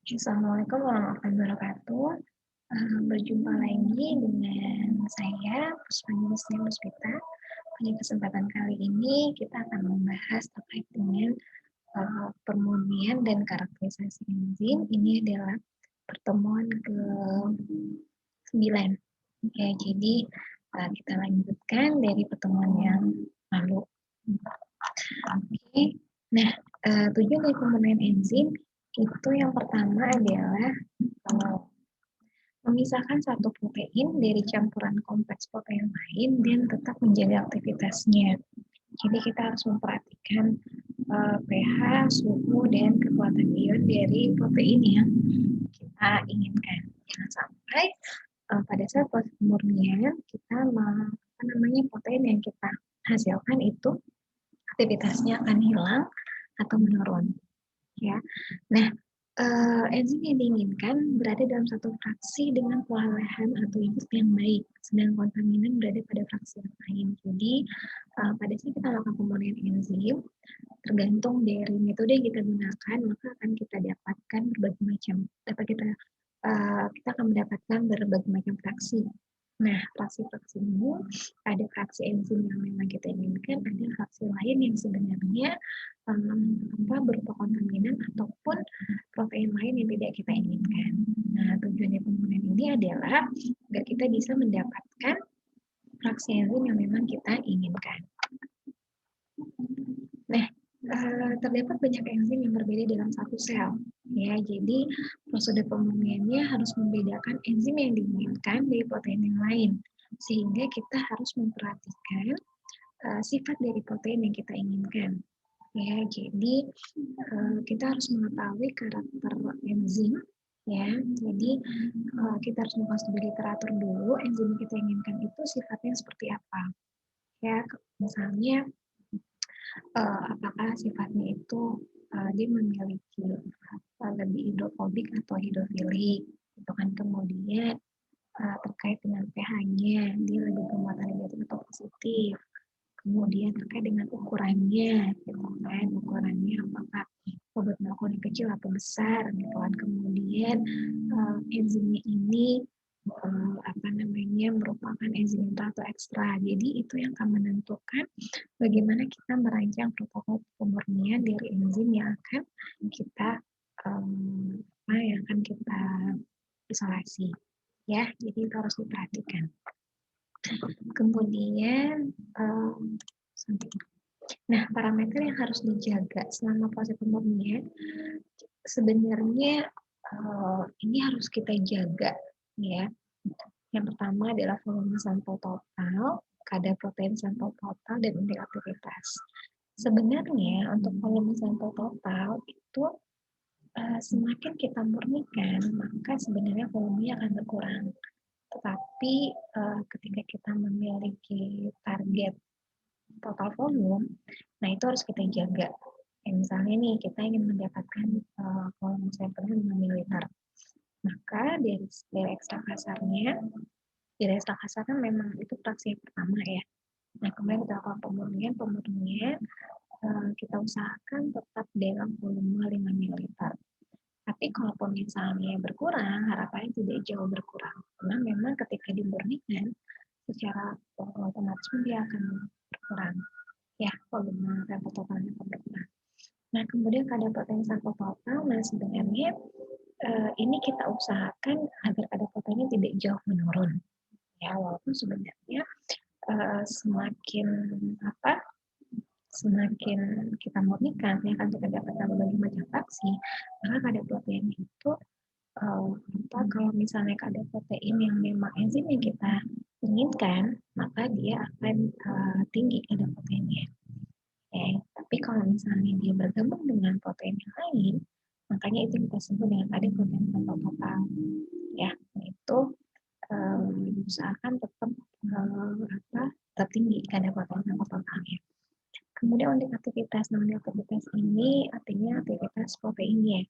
Assalamualaikum warahmatullahi wabarakatuh. Berjumpa lagi dengan saya, Puspanjalisnya Puspita. Pada kesempatan kali ini kita akan membahas terkait dengan permurnian dan karakterisasi enzim. Ini adalah pertemuan ke-9. Ya, jadi kita lanjutkan dari pertemuan yang lalu. Oke. Nah, tujuan dari pemurnian enzim itu yang pertama adalah memisahkan satu protein dari campuran kompleks protein lain dan tetap menjaga aktivitasnya. Jadi kita harus memperhatikan pH, suhu, dan kekuatan ion dari protein yang kita inginkan. Jangan sampai pada saat proses pemurnian kita protein yang kita hasilkan itu aktivitasnya akan hilang atau menurun. Ya, nah enzim yang diinginkan berada dalam satu fraksi dengan perolehan atau input yang baik, sedang kontaminan berada pada fraksi yang lain. Jadi pada saat kita melakukan pemurnian enzim, tergantung dari metode yang kita gunakan, maka akan kita dapatkan berbagai macam. Kita akan mendapatkan berbagai macam fraksi. Nah, fraksi-fraksi ini ada fraksi enzim yang memang kita inginkan, ada fraksi lain yang sebenarnya berupa kontaminan ataupun protein lain yang tidak kita inginkan. Nah, tujuannya pemurnian ini adalah agar kita bisa mendapatkan fraksi enzim yang memang kita inginkan. Nah, terdapat banyak enzim yang berbeda dalam satu sel. Ya, jadi prosedur pemurniannya harus membedakan enzim yang diinginkan dari protein yang lain, sehingga kita harus memperhatikan sifat dari protein yang kita inginkan. Ya, jadi kita harus mengetahui karakter enzim. Ya, jadi kita harus mengkaji di literatur dulu enzim yang kita inginkan itu sifatnya seperti apa. Ya, misalnya apakah sifatnya itu dia memiliki lebih hidrofobik atau hidrofilik, itu kan. Kemudian terkait dengan pH-nya, dia lebih bermuatan negatif atau positif. Kemudian terkait dengan ukurannya, gitu kan, ukurannya apakah bobot molekul kecil atau besar, gitu kan. Kemudian enzimnya ini merupakan enzim intra atau ekstra. Jadi itu yang akan menentukan bagaimana kita merancang protokol pemurnian dari enzim yang akan kita isolasi. Ya, jadi itu harus diperhatikan. Kemudian nah, parameter yang harus dijaga selama proses pemurnian sebenarnya ini harus kita jaga, ya. Yang pertama adalah volume sampel total, kadar protein sampel total, dan indeks aktivitas. Sebenarnya untuk volume sampel total itu semakin kita murnikan, maka sebenarnya volumenya akan berkurang. Tetapi ketika kita memiliki target total volume, nah itu harus kita jaga. Misalnya nih, kita ingin mendapatkan volume sampelnya 5 ml. Maka dari ekstra kasarnya, memang itu fraksi yang pertama ya. Nah, kemudian kita lakukan pemurnian kita usahakan tetap dalam volume 5 ml. Tapi kalaupun misalnya berkurang, harapannya tidak jauh berkurang. Karena memang ketika dimurnikan, secara otomatis dia akan berkurang. Ya, volume sampel totalnya akan berkurang. Nah, kemudian kadar protein sampel total, nah sebenarnya ini kita usahakan agar kadar proteinnya tidak jauh menurun. Ya, walaupun sebenarnya semakin kita murnikan, yang akan kita dapatkan berbagai macam fraksi, maka kadar proteinnya itu kalau misalnya kadar protein yang memang enzim yang kita inginkan, maka dia akan tinggi kadar proteinnya. Tapi kalau misalnya dia bergabung dengan protein yang lain, makanya itu kita sebut dengan kadar protein sampel total. Ya, itu usahakan tetap tinggi kadar protein sampel totalnya. Kemudian untuk aktivitas, ini artinya aktivitas proteinnya.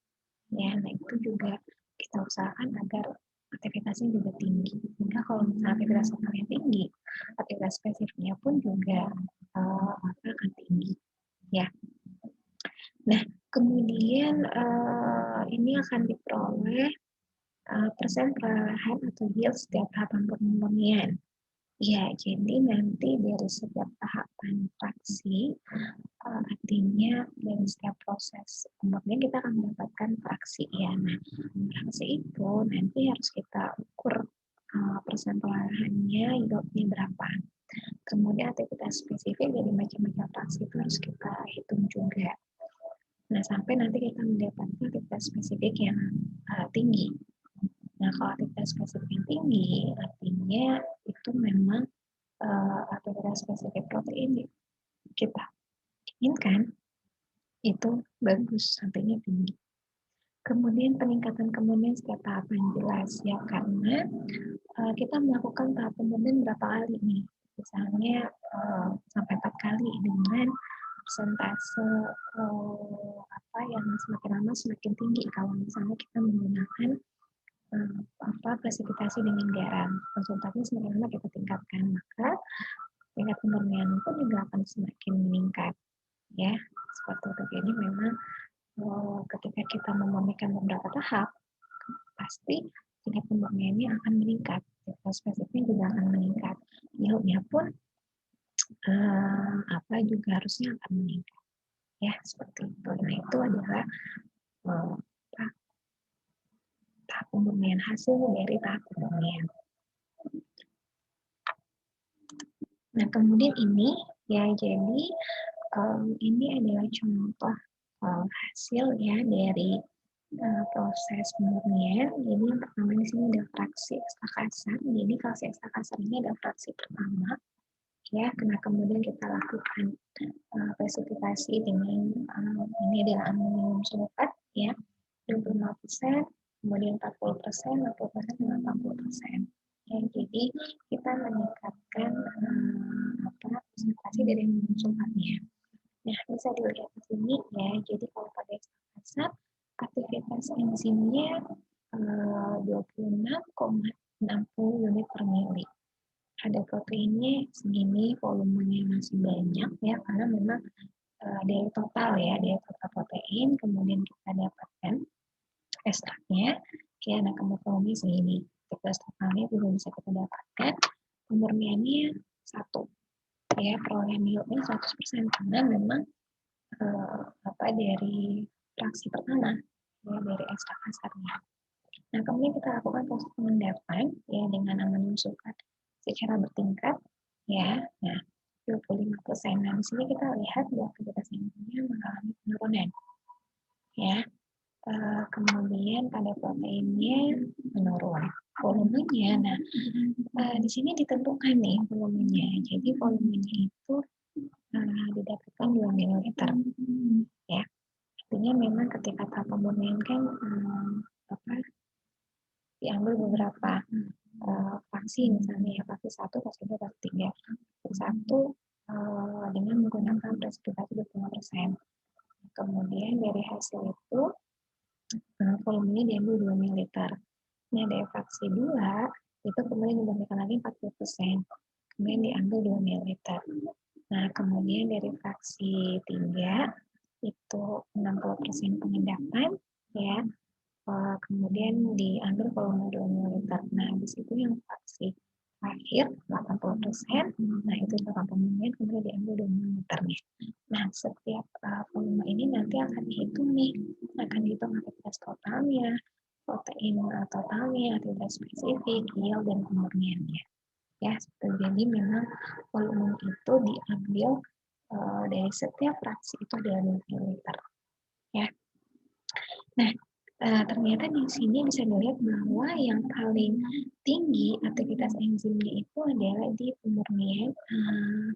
Ya, nah itu juga kita usahakan agar aktivitasnya juga tinggi. Sehingga kalau misalnya aktivitas totalnya tinggi, aktivitas spesifiknya pun juga akan tinggi. Ya. Nah, kemudian ini akan diperoleh persen perlahan atau yield setiap tahapan pemurnian. Ya, jadi nanti dari setiap tahapan fraksi, artinya dari setiap proses pemurnian kita akan mendapatkan fraksi ya. Nah, fraksi itu nanti harus kita ukur persen perlahannya, yieldnya berapa. Kemudian aktivitas spesifik dari macam-macam fraksi itu harus kita hitung juga. Nah, sampai nanti kita mendapatkan aktivitas spesifik yang tinggi. Nah, kalau aktivitas spesifik yang tinggi, artinya itu memang aktivitas spesifik protein kita inginkan itu bagus, sampainya tinggi. Kemudian peningkatan kemudian setiap tahapan jelas ya, karena kita melakukan tahap pemurnian berapa kali nih, misalnya sampai 4 kali dengan persentase yang semakin lama semakin tinggi kalau misalnya kita menggunakan presipitasi dengan garam. Konsentrasinya semakin lama kita tingkatkan, maka tingkat pemurnian pun juga akan semakin meningkat ya, seperti itu. Jadi memang ketika kita memurnikan beberapa tahap, pasti tingkat pemurniannya akan meningkat, spesifiknya juga akan meningkat, yieldnya pun juga harusnya akan meningkat ya, seperti itu. Nah, itu adalah tahap pemurnian, hasil dari tahap pemurnian. Nah, kemudian ini ya, jadi ini adalah contoh hasil ya dari proses pemurnian. Jadi yang pertama di sini ada fraksi ekstra. Jadi fraksi ekstra ini adalah fraksi pertama ya, karena kemudian kita lakukan presipitasi dengan ini adalah amonium sulfat ya, 25%, kemudian 40%, 60%, dan 80%. Ya, jadi kita meningkatkan konsentrasi dari amonium sulfatnya. Nah, bisa dilihat di sini ya. Jadi kalau pada ekstrakasat, aktivitas enzimnya 26,60 unit per mili. Ada proteinnya segini, volumenya masih banyak ya, karena memang dari total ya, dari total protein, kemudian kita dapatkan ekstraknya, ya, nah kemudian segini. Aktivitas totalnya juga bisa kita dapatkan. Pemurniannya 1, ya, perolehan yieldnya 100%, karena memang dari fraksi pertama ya, dari ekstrak kasarnya. Nah, kemudian kita lakukan proses pengendapan ya dengan amonium sulfat secara bertingkat ya. Nah, 25%. Nah, di sini kita lihat bahwa aktivitas enzimnya mengalami penurunan ya. Kemudian pada proteinnya menurun. Volumenya, nah di sini ditentukan nih volumenya. Jadi volumenya itu didapatkan 2 ml ya. Artinya memang ketika tahap pemurnian kan diambil beberapa fraksi, misalnya ya, fraksi 1, fraksi 2, fraksi 3. Fraksi 1 dengan menggunakan presipitasi 25%. Kemudian dari hasil itu volumenya diambil 2 ml. Nah, dari fraksi 2 itu kemudian dibandingkan lagi 40%. Kemudian diambil 2 ml. Nah, kemudian dari fraksi 3 itu 60% pengendapan ya. Kemudian diambil volume 2 ml. Nah, di situ yang fraksi akhir 80%, nah itu tahap pemurnian, kemudian diambil 2 ml. Nah, setiap volume ini nanti akan dihitung nih, akan dihitung aktivitas totalnya, protein totalnya, aktivitas spesifik, yield, dan pemurniannya. Ya, jadi memang volume itu diambil dari setiap fraksi itu adalah 2 ml. Ya. Nah, ternyata di sini bisa dilihat bahwa yang paling tinggi aktivitas enzimnya itu adalah di pemurnian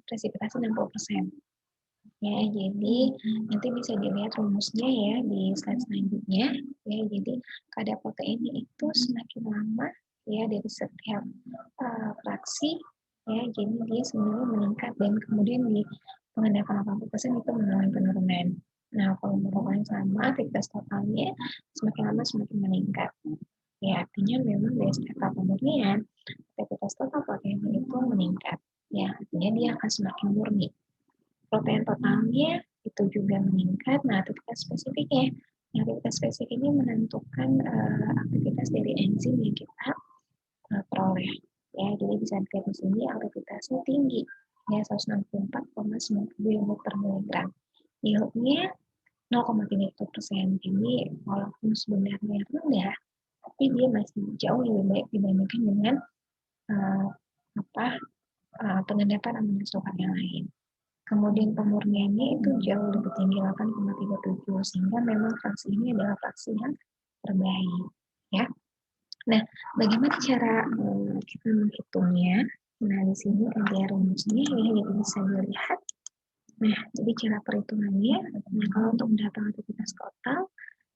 presipitasi 60%. Ya, jadi nanti bisa dilihat rumusnya ya di slide selanjutnya. Ya, jadi kadar proteinnya itu semakin lama ya dari setiap fraksi ya, jadi dia sebenarnya meningkat, dan kemudian di pengendapan 80% itu mengalami penurunan. Nah, kalau merupakan sama, aktivitas totalnya semakin lama semakin meningkat. Ya, artinya memang dari setiap pemurnian, aktivitas total proteinnya itu meningkat. Ya, artinya dia akan semakin murni. Protein totalnya itu juga meningkat, nah aktivitas spesifiknya Aktivitas spesifik ini menentukan aktivitas dari enzim yang kita peroleh. Ya, jadi bisa dilihat di sini aktivitasnya tinggi, ya 164,92 unit per miligram. Yieldnya 0,31%. Ini walaupun sebenarnya rendah, tapi dia masih jauh lebih baik dibandingkan dengan uh, pengendapan amino sulfat yang lain. Kemudian pemurniannya itu jauh lebih tinggi 8,37 sehingga memang fraksi ini adalah fraksi yang terbaik ya. Nah, bagaimana cara kita menghitungnya? Nah, di sini ada rumusnya ya, jadi bisa dilihat. Nah, jadi cara perhitungannya, nah kalau untuk mendapatkan aktivitas total,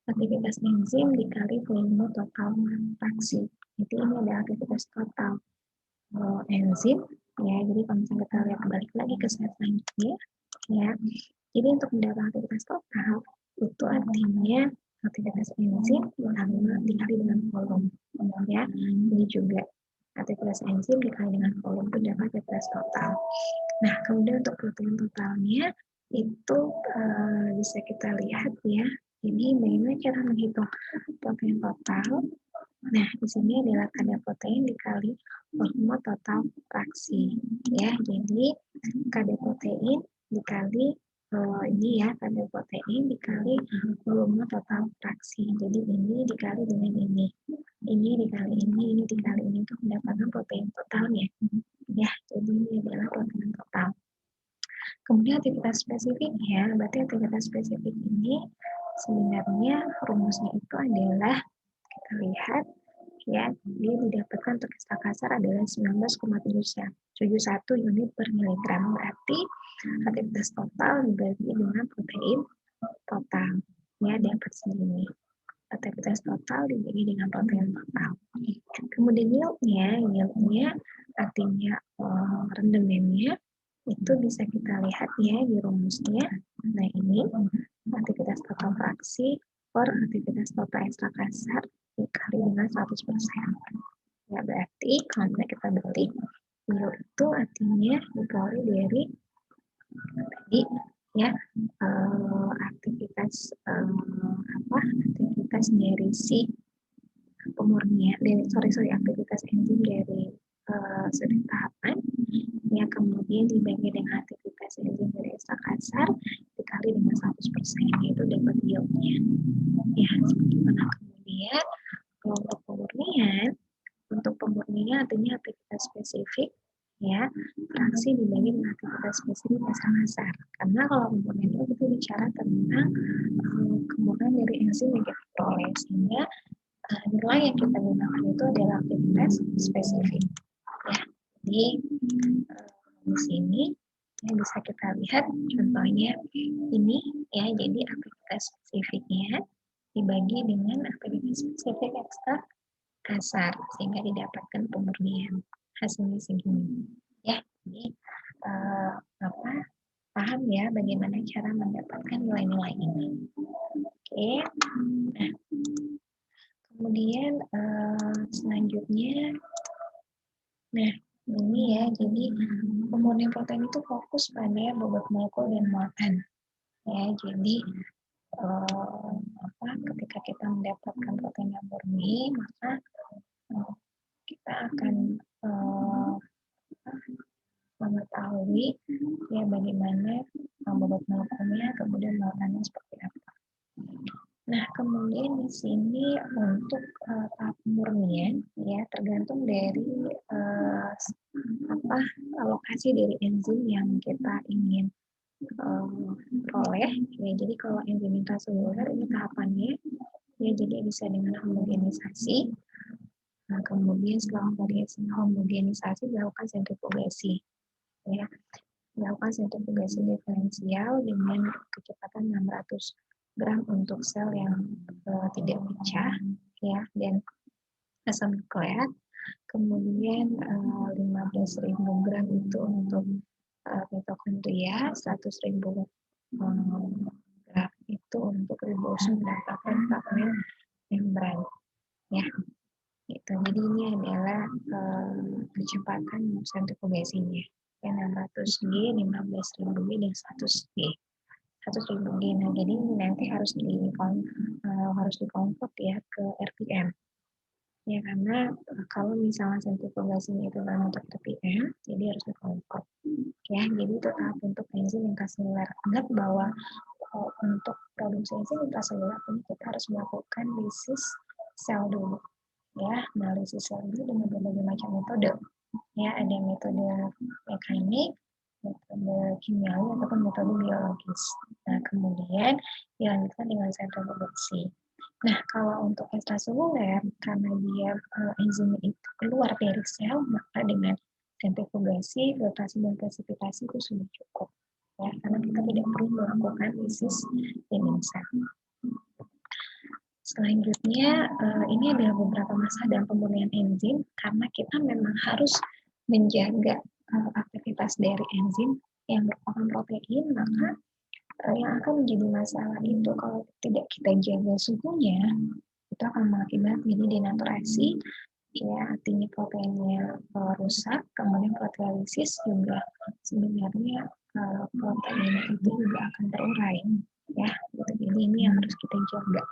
aktivitas enzim dikali volume total fraksi. Jadi ini adalah aktivitas total enzim ya. Jadi kalau misalnya kita lihat balik lagi ke slide selanjutnya ya. Jadi untuk mendapatkan aktivitas total itu artinya aktivitas enzim dikali dengan volume ya. Ini juga aktivitas enzim dikali dengan volume itu dapat aktivitas total. Nah, kemudian untuk protein totalnya itu bisa kita lihat ya. Ini bagaimana cara menghitung protein total. Nah, di sini adalah kadar protein dikali volume total fraksi. Ya, jadi kadar protein dikali ini ya, kadar protein dikali volume total fraksi. Jadi ini dikali dengan ini. Ini dikali ini dikali ini untuk mendapatkan protein totalnya. Ya, jadi ini adalah protein total. Kemudian aktivitas spesifiknya, berarti aktivitas spesifik ini sebenarnya rumusnya itu adalah kita lihat ya, dia didapatkan untuk skala kasar adalah 19,71 unit per miligram. Berarti aktivitas total dibagi dengan protein total ya, dapat segini. Aktivitas total dibagi dengan protein total. Kemudian yieldnya artinya rendemennya itu bisa kita lihat ya di rumusnya. Nah ini aktivitas total fraksi per aktivitas total ekstra kasar dikali dengan 100%. Ya berarti kalau kita balik yield itu artinya dikali dari tadi ya aktivitas aktivitas dari si pemurnian dari aktivitas enzim dari sudah tahapan ya, kemudian dibagi dengan aktivitas enzim dari ekstra kasar dikali dengan 100%, itu dapat yieldnya ya seperti mana. Kemudian untuk pemurnian artinya aktivitas spesifik ya, fraksi dibagi dengan aktivitas spesifik ekstra kasar. Karena kalau pemurnian itu bicara tentang kemurnian dari enzim yang kita peroleh, sehingga nilai yang kita gunakan itu adalah aktivitas spesifik ya. Jadi di sini ya, bisa kita lihat contohnya ini ya, jadi aktivitas spesifiknya dibagi dengan aktivitas spesifik ekstra kasar sehingga didapatkan pemurnian. Hasilnya segini ya. Jadi paham ya bagaimana cara mendapatkan nilai-nilai ini. Oke. Nah, kemudian selanjutnya, nah ini ya, jadi pemurnian protein itu fokus pada bobot molekul dan muatan. Ya, jadi ketika kita mendapatkan protein yang murni, maka kita akan mengetahui ya bagaimana bobot molekulnya, kemudian muatannya seperti apa. Nah, kemudian di sini untuk tahap pemurnian ya tergantung dari lokasi dari enzim yang kita ingin peroleh. Ya, jadi kalau enzim intraseluler ini tahapannya ya, jadi bisa dengan homogenisasi. Nah, kemudian setelah homogenisasi dilakukan sentrifugasi. Ya, dilakukan sentrifugasi diferensial dengan kecepatan 600 gram untuk sel yang tidak pecah ya, dan asam nukleat. Kemudian 15.000 gram itu untuk mitokondria, 100.000 gram itu untuk ribosom mendapatkan fragmen membran ya. Gitu. Jadi ini adalah kecepatan sentrifugasinya ya, 600 G, 15.000 G, dan 100 G. 100.000 G. Nah, jadi ini nanti harus dikonvert ya ke RPM. Ya, karena kalau misalnya sentrifugasinya itu dalam bentuk RPM, jadi harus dikonvert. Ya, jadi itu tahap untuk enzim intraseluler. Ingat bahwa untuk produksi enzim intraseluler ini kita harus melakukan lisis sel dulu. Ya, analisis sel ini dengan berbagai macam metode. Ya, ada metode mekanik, metode kimiawi, ataupun metode biologis. Nah, kemudian dilanjutkan dengan sentrifugasi. Nah, kalau untuk ekstraseluler, karena dia enzim itu keluar dari sel, maka dengan sentrifugasi, filtrasi, dan klasifikasi itu sudah cukup. Ya, karena kita tidak perlu melakukan lisis dinding sel. Selanjutnya, ini adalah beberapa masalah dalam pemurnian enzim, karena kita memang harus menjaga aktivitas dari enzim yang merupakan protein, maka yang akan menjadi masalah itu kalau tidak kita jaga suhunya, itu akan mengakibatkan jadi denaturasi, ya artinya proteinnya rusak, kemudian proteolisis juga sebenarnya protein itu juga akan terurai, ya. Jadi ini yang harus kita jaga.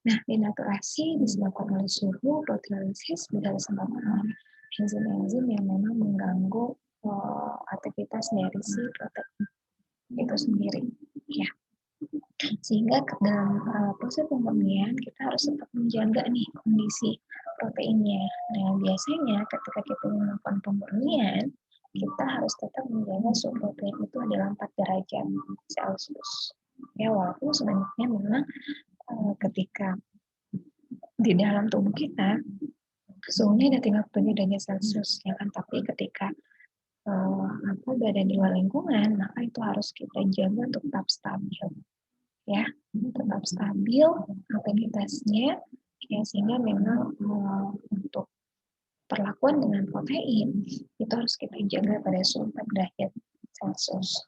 Nah, denaturasi disebabkan oleh suhu, proteolisis juga disebabkan oleh enzim-enzim yang memang mengganggu aktivitas dari si protein itu sendiri, ya. Sehingga dalam proses pemurnian kita harus tetap menjaga nih kondisi proteinnya. Nah, biasanya ketika kita melakukan pemurnian, kita harus tetap menjaga suhu protein itu adalah 4 derajat Celcius. Ya, walaupun sebenarnya memang ketika di dalam tubuh kita suhunya ada 37 derajat Celcius, ya kan? Tapi ketika berada di luar lingkungan, maka itu harus kita jaga untuk tetap stabil, ya, tetap stabil aktivitasnya, ya, sehingga memang untuk perlakuan dengan protein itu harus kita jaga pada suhu 4 derajat Celcius.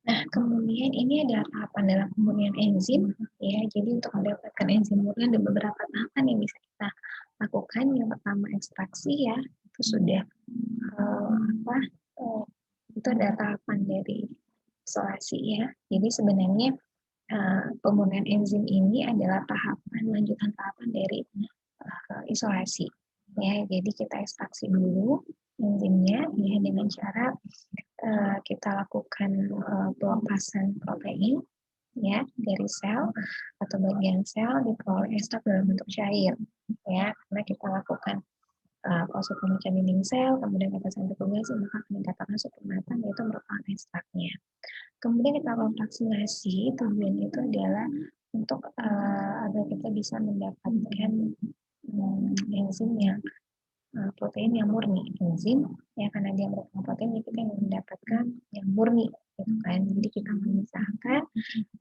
Nah, kemudian ini adalah tahapan dalam pemurnian enzim, ya. Jadi untuk mendapatkan enzim murni ada beberapa tahapan yang bisa kita lakukan. Yang pertama ekstraksi, ya, itu sudah itu ada tahapan dari isolasi, ya. Jadi sebenarnya pemurnian enzim ini adalah lanjutan tahapan dari isolasi, ya. Jadi kita ekstraksi dulu enzimnya, ya, dengan cara kita lakukan pelepasan protein, ya, dari sel atau bagian sel diperoleh ekstrak dalam bentuk cair, ya. Karena kita lakukan proses pemecah dinding sel, kemudian kita sentrifugasi, maka akan dikatakan super matang, yaitu merupakan ekstraknya. Kemudian kita lakukan vaksinasi, tujuannya itu adalah untuk agar kita bisa mendapatkan enzim yang protein yang murni, enzim ya, karena dia merupakan protein, kita yang mendapatkan yang murni, gitu kan. Jadi kita memisahkan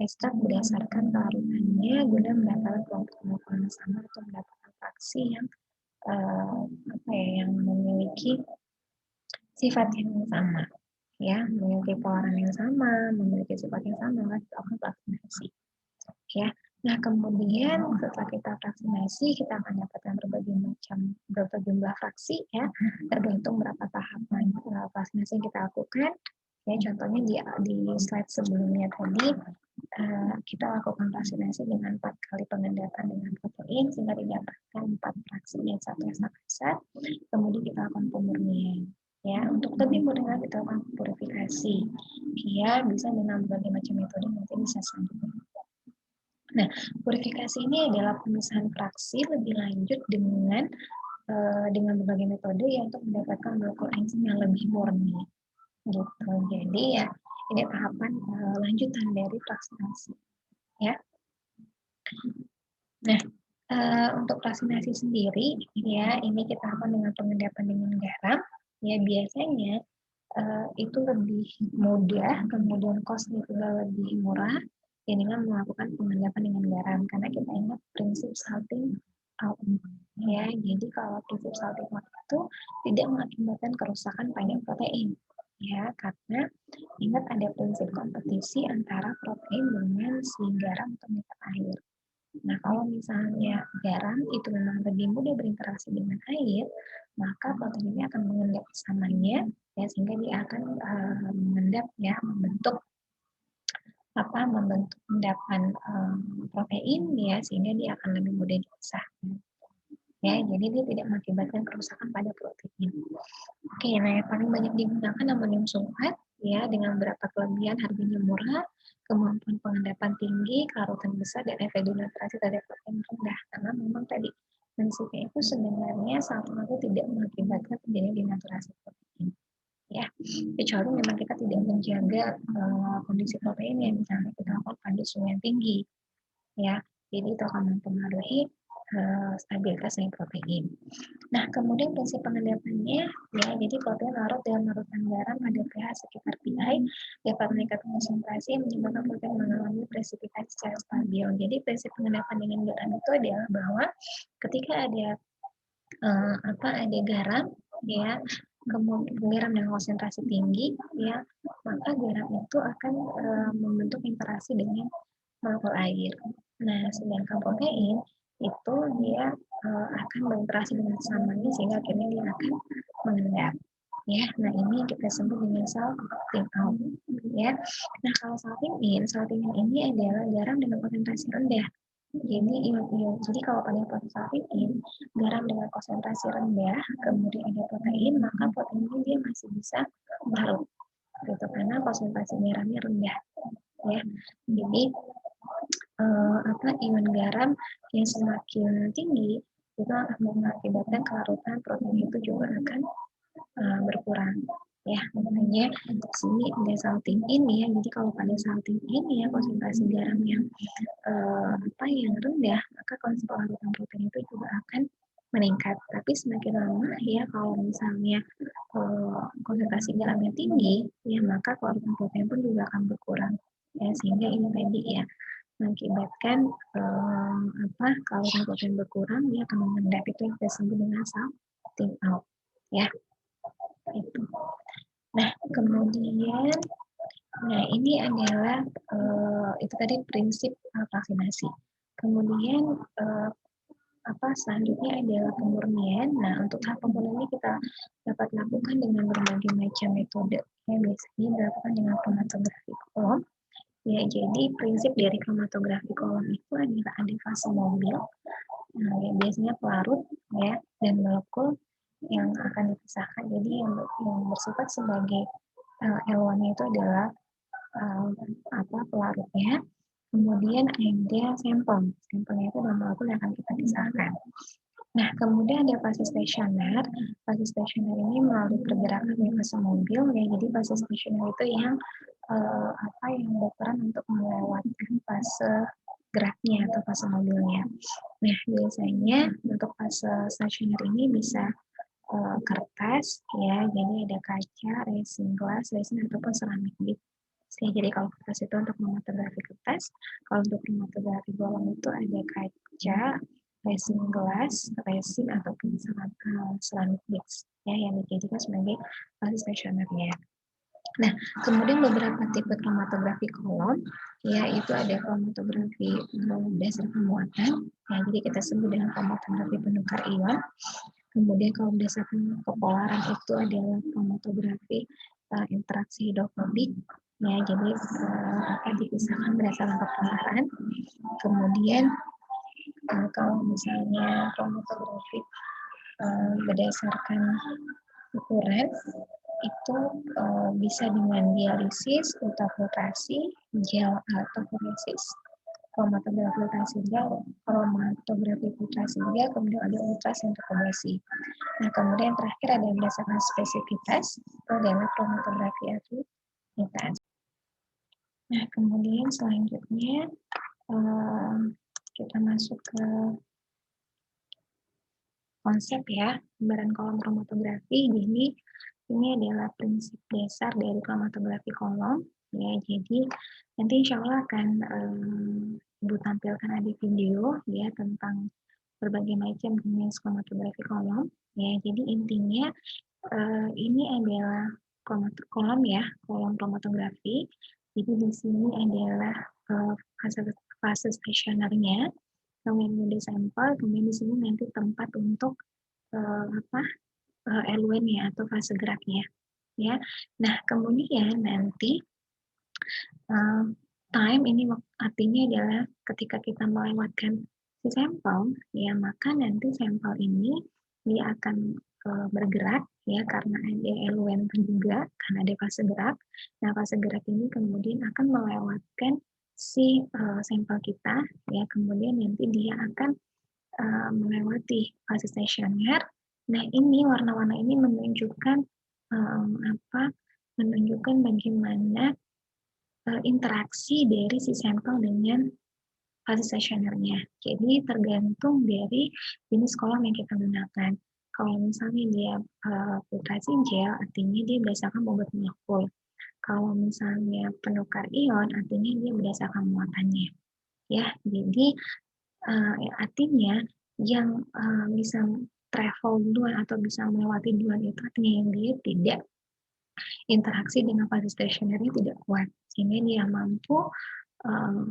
ekstrak berdasarkan kelarutannya guna mendapatkan kelompok yang sama atau mendapatkan fraksi yang yang memiliki sifat yang sama, ya, memiliki polaran yang sama, memiliki sifat yang sama, maka kita akan vaksinasi, ya. Nah, kemudian setelah kita vaksinasi, kita akan dapatkan berbagai jumlah fraksi, ya, tergantung berapa tahapan vaksinasi yang kita lakukan. Ya, contohnya di slide sebelumnya tadi, kita lakukan vaksinasi dengan 4 kali pengendapan dengan protein, sehingga didapatkan 4 fraksi yang satu ekstrak. Kemudian kita lakukan pemurnian. Ya, untuk lebih mudah kita lakukan purifikasi. Ya, bisa dengan berbagai macam metode, nanti bisa selanjutnya. Nah, purifikasi ini adalah pemisahan fraksi lebih lanjut dengan berbagai metode ya, untuk mendapatkan molekul enzim yang lebih murni, gitu. Jadi ya, ini tahapan lanjutan dari vaksinasi, ya. Nah, untuk vaksinasi sendiri, ya, ini kita lakukan dengan pengendapan dengan garam. Ya, biasanya itu lebih mudah, kemudian cost-nya juga lebih murah, ya, dengan melakukan pengendapan dengan garam, karena kita ingat prinsip salting out, ya. Jadi kalau prinsip salting out itu tidak mengakibatkan kerusakan pada protein, ya, karena ingat ada prinsip kompetisi antara protein dengan si garam atau minyak air. Nah, kalau misalnya garam itu memang lebih mudah berinteraksi dengan air, maka protein ini akan mengendap bersamanya, ya, sehingga dia akan mengendap, ya, membentuk membentuk endapan protein ya, sehingga dia akan lebih mudah dipisahkan. Ya, jadi dia tidak mengakibatkan kerusakan pada protein. Oke, nah yang paling banyak digunakan amonium sulfat ya, dengan beberapa kelebihan, harganya murah, kemampuan pengendapan tinggi, kelarutan besar, dan efek denaturasi terhadap protein rendah. Karena memang tadi prinsipnya itu sebenarnya satu tidak mengakibatkan terjadinya denaturasi protein. Ya, kecuali memang kita tidak menjaga kondisi protein yang misalnya kita lakukan pada suhu yang tinggi, ya. Jadi itu akan mempengaruhi stabilitas dari protein. Nah, kemudian prinsip pengendapannya, ya, jadi protein larut dalam larutan garam pada pH sekitar pI dapat meningkatkan konsentrasi yang menyebabkan protein mengalami presipitasi secara stabil. Jadi prinsip pengendapan dengan garam itu adalah bahwa ketika ada ada garam, ya, kemudian garam dengan konsentrasi tinggi, ya, maka garam itu akan membentuk interaksi dengan molekul air. Nah, sedangkan protein itu dia akan berinteraksi dengan sesamanya sehingga akhirnya dia akan mengendap. Ya, nah ini yang kita sebut dengan salting out. Ya, nah kalau salting in ini adalah garam dengan konsentrasi rendah. Jadi kalau pada proses salting in, garam dengan konsentrasi rendah, kemudian ada protein, maka protein ini dia masih bisa larut, gitu, karena konsentrasi garamnya rendah. Ya, jadi ion garam yang semakin tinggi itu akan mengakibatkan kelarutan protein itu juga akan berkurang. Ya, makanya di sini ada salting in ya. Jadi kalau pada salting in ya konsentrasi garam yang yang rendah, maka kelarutan protein itu juga akan meningkat. Tapi semakin lama ya kalau misalnya konsentrasi garamnya tinggi, ya maka kelarutan protein pun juga akan berkurang. Ya, sehingga ini tadi ya mengakibatkan kalau protein berkurang dia akan mengendap, itu yang kita sebut dengan salting out ya itu. Nah kemudian ini adalah itu tadi prinsip vaksinasi. Kemudian selanjutnya adalah pemurnian. Nah untuk tahap pemurnian ini kita dapat lakukan dengan berbagai macam metode. Ya, biasanya dilakukan dengan kromatografi kolom. Ya, jadi prinsip dari kromatografi kolom itu adalah ada fase mobil, yang biasanya pelarut, ya, dan molekul yang akan dipisahkan. Jadi yang bersifat sebagai L1 itu adalah pelarutnya. Kemudian ada sampelnya itu adalah molekul yang akan kita pisahkan. Nah, kemudian ada fase stasioner. Fase stasioner ini melalui pergerakan dari fase mobil, ya. Jadi fase stasioner itu yang yang berperan untuk melewatkan fase geraknya atau fase mobilnya. Nah, biasanya untuk fase stasioner ini bisa kertas, ya. Jadi ada kaca, resin glass, resin ataupun seramik bit. Jadi kalau kertas itu untuk kromatografi kertas, kalau untuk kromatografi golong itu ada kaca, resin gelas, resin ataupun seramik bits ya yang dijadikan sebagai fase stasionernya. Nah, kemudian beberapa tipe kromatografi kolom, ya itu ada kromatografi berdasarkan muatan, ya jadi kita sebut dengan kromatografi penukar ion. Kemudian kalau berdasarkan kepolaran itu adalah kromatografi interaksi hidrofobik, ya jadi akan dipisahkan berdasarkan kepolaran. Kemudian kalau misalnya kromatografi berdasarkan ukuran itu bisa dengan dialisis, ultrafiltrasi, gel autoforesis, kromatografi gel, kromatografi filtrasi gel, kemudian ada ultrasentrifugasi. Nah, kemudian terakhir ada berdasarkan spesifitas, itu adalah kromatografi afinitas. Nah, kemudian selanjutnya kita masuk ke konsep ya, gambaran kolom kromatografi. Jadi ini adalah prinsip dasar dari kromatografi kolom. Ya, jadi nanti insya Allah akan Ibu tampilkan ada video ya tentang berbagai macam jenis kromatografi kolom. Ya, jadi intinya ini adalah kolom ya, kolom kromatografi. Jadi di sini adalah fase stasionernya, kemudian ada sampel, kemudian di sini nanti tempat untuk L1 ya atau fase geraknya ya. Nah kemudian nanti time ini artinya adalah ketika kita melewatkan si sampel, ya maka nanti sampel ini dia akan bergerak ya karena ada eluen juga, karena ada fase gerak. Nah, fase gerak ini kemudian akan melewatkan si sampel kita ya, kemudian nanti dia akan melewati fase stasioner. Nah, ini warna-warna ini menunjukkan apa? Menunjukkan bagaimana interaksi dari si sampel dengan fase stasionernya. Jadi tergantung dari jenis kolom yang kita gunakan. Kalau misalnya dia filtrasi gel, artinya dia berdasarkan bobot molekul. Kalau misalnya penukar ion, artinya dia berdasarkan muatannya. Ya, jadi artinya yang bisa travel duluan atau bisa melewati duluan itu artinya yang dia tidak interaksi dengan fase stasionernya tidak kuat, sehingga dia mampu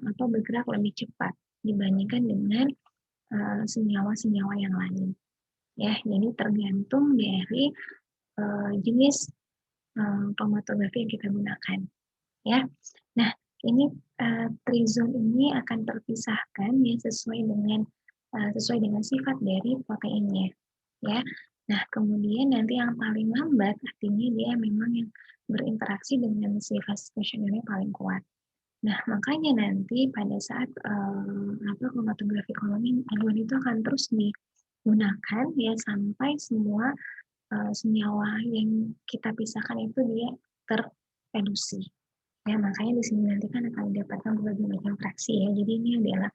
atau bergerak lebih cepat dibandingkan dengan senyawa-senyawa yang lain. Ya, jadi tergantung dari jenis kromatografi yang kita gunakan. Ya, nah ini trizon ini akan terpisahkan ya sesuai dengan sifat dari proteinnya. Ya, nah kemudian nanti yang paling lambat artinya dia memang yang berinteraksi dengan sifat stasionernya paling kuat. Nah, makanya nanti pada saat kromatografi kolom eluen itu akan terus digunakan ya sampai semua senyawa yang kita pisahkan itu dia terreduksi. Ya, makanya di sini nanti kan akan didapatkan berbagai macam fraksi ya. Jadi ini adalah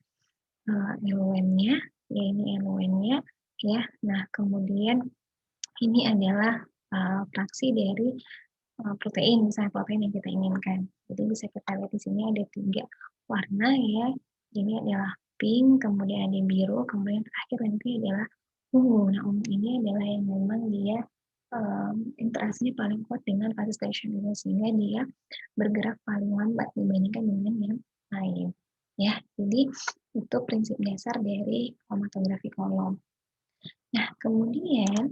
eluennya, ya ini eluennya ya. Nah, kemudian ini adalah fraksi dari protein, misalnya protein yang kita inginkan. Jadi bisa kita lihat di sini ada 3 warna ya. Ini adalah pink, kemudian ada biru, kemudian terakhir nanti adalah ungu. Nah, ungu ini adalah yang memang dia interaksinya paling kuat dengan fase stasioner sehingga dia bergerak paling lambat dibandingkan dengan yang lain. Ya, jadi itu prinsip dasar dari kromatografi kolom. Nah, kemudian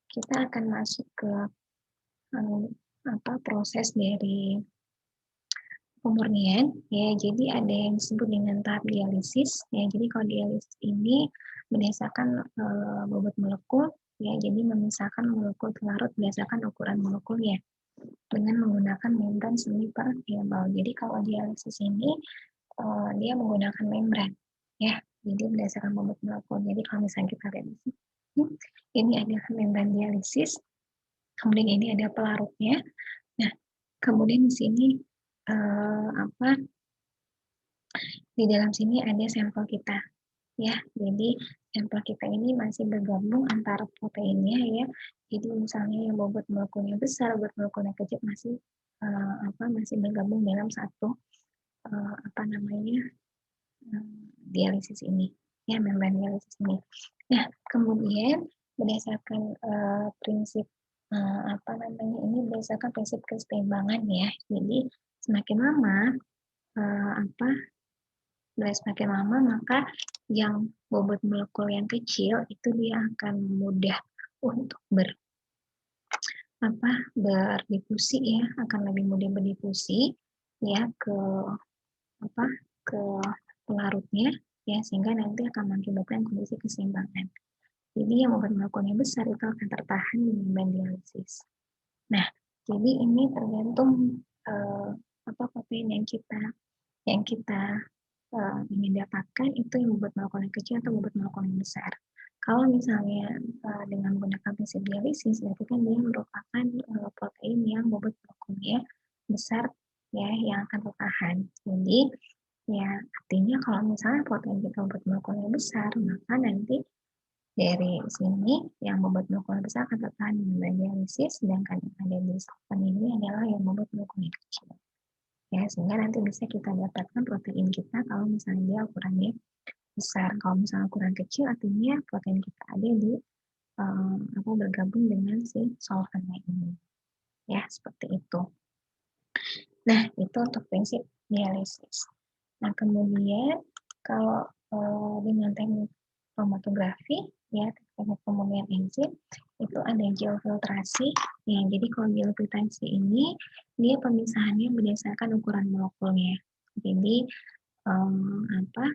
kita akan masuk ke proses dari pemurnian ya. Jadi ada yang disebut dengan tahap dialisis ya. Jadi kalau dialisis ini berdasarkan bobot molekul ya. Jadi memisahkan molekul larut berdasarkan ukuran molekulnya dengan menggunakan membran semi permeabel. Jadi kalau dialisis ini dia menggunakan membran ya. Jadi berdasarkan bobot molekul. Jadi kalau misalnya kita lihat di sini, ini adalah membran dialisis. Kemudian ini ada pelarutnya. Nah, kemudian di sini di dalam sini ada sampel kita ya. Jadi sampel kita ini masih bergabung antara proteinnya ya. Jadi misalnya yang bobot molekulnya besar, bobot molekulnya kecil masih masih bergabung dalam satu dialisis ini ya, membran dialisis ini. Nah, kemudian berdasarkan prinsip ini berdasarkan prinsip keseimbangan ya. Jadi semakin lama semakin lama maka yang bobot molekul yang kecil itu dia akan mudah untuk berdifusi ya, akan lebih mudah berdifusi ya ke ke pelarutnya ya, sehingga nanti akan mengakibatkan kondisi keseimbangan. Jadi yang bobot molekulnya besar itu akan tertahan di membran dialisis. Nah, jadi ini tergantung protein yang kita ingin dapatkan itu yang bobot molekul yang kecil atau bobot molekul yang besar. Kalau misalnya dengan menggunakan prinsip dialisis, berarti kan dia merupakan protein yang bobot molekulnya besar ya, yang akan tertahan. Jadi ya artinya kalau misalnya protein kita bobot molekulnya besar, maka nanti dari sini yang bobot molekulnya besar akan tertahan di membran dialisis, sedangkan yang ada di solvent ini adalah yang bobot molekulnya kecil. Ya, sehingga nanti bisa kita dapatkan protein kita kalau misalnya dia ukurannya besar. Kalau misalnya ukuran kecil artinya protein kita ada di bergabung dengan si solventnya ini. Ya, seperti itu. Nah, itu untuk prinsip dialisis. Nah, kemudian kalau dengan teknik kromatografi ya, teknik pemurnian enzim itu ada geofiltrasi. Ya, jadi kalau geofiltrasi ini dia pemisahannya berdasarkan ukuran molekulnya. Jadi apa?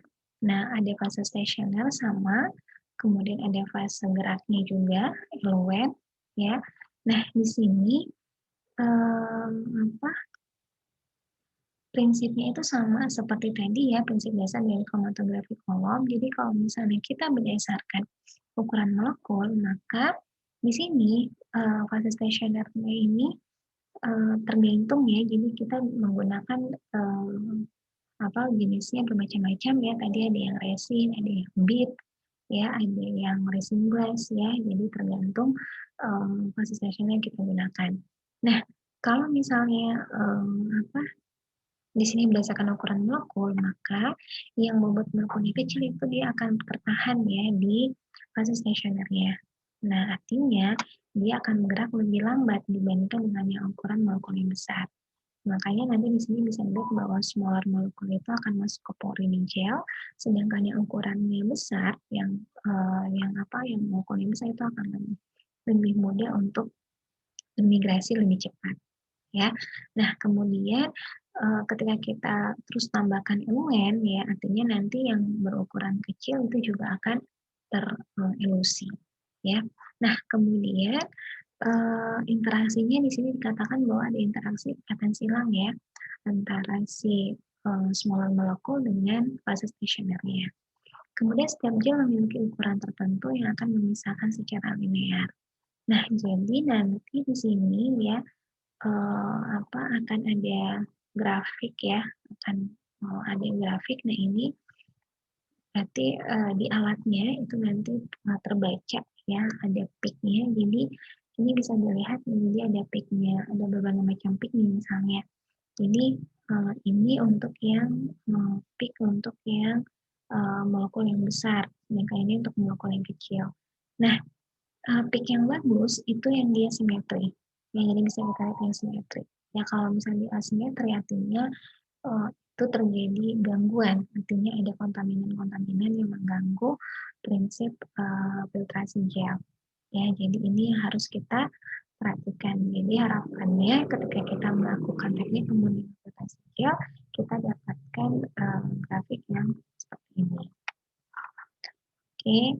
Nah, ada fase stasioner sama, kemudian ada fase geraknya juga, eluet, ya. Nah, di sini apa? Prinsipnya itu sama seperti tadi ya, prinsip dasar dari kromatografi kolom. Jadi kalau misalnya kita berdasarkan ukuran molekul, maka di sini fase stasionernya ini tergantung ya. Jadi kita menggunakan jenisnya bermacam-macam ya. Tadi ada yang resin, ada yang bead, ya, ada yang resin glass ya. Jadi tergantung fase stasioner yang kita gunakan. Nah, kalau misalnya di sini berdasarkan ukuran molekul, maka yang bobot molekulnya kecil itu dia akan tertahan ya di fase stasionernya. Nah, artinya dia akan bergerak lebih lambat dibandingkan dengan yang ukuran molekul yang besar. Makanya nanti di sini bisa dilihat bahwa smaller molekul itu akan masuk ke pori di gel, sedangkan yang ukurannya besar, yang molekulnya besar itu akan lebih mudah untuk migrasi lebih cepat. Ya, nah kemudian ketika kita terus tambahkan eluen ya, artinya nanti yang berukuran kecil itu juga akan terelusi ya. Nah kemudian interaksinya di sini dikatakan bahwa ada interaksi ikatan silang ya antara si smaller molecule dengan fase stasionernya. Kemudian setiap gel memiliki ukuran tertentu yang akan memisahkan secara linear. Nah jadi nanti di sini ya akan ada grafik ya, akan ada grafik. Nah ini berarti di alatnya itu nanti terbaca ya, ada peak-nya. Jadi ini bisa dilihat jadi ada peak-nya, ada berbagai macam peak nih misalnya. Jadi ini untuk yang peak untuk yang molekul yang besar, sedangkan ini untuk molekul yang kecil. Nah, peak yang bagus itu yang dia simetri. Yang jadi bisa kita lihat yang simetri. Ya kalau misalnya di asimetri artinya itu terjadi gangguan, artinya ada kontaminan-kontaminan yang mengganggu prinsip filtrasi gel. Ya, jadi ini yang harus kita perhatikan. Jadi harapannya ketika kita melakukan teknik pemurnian filtrasi gel, kita dapatkan grafik yang seperti ini. Oke.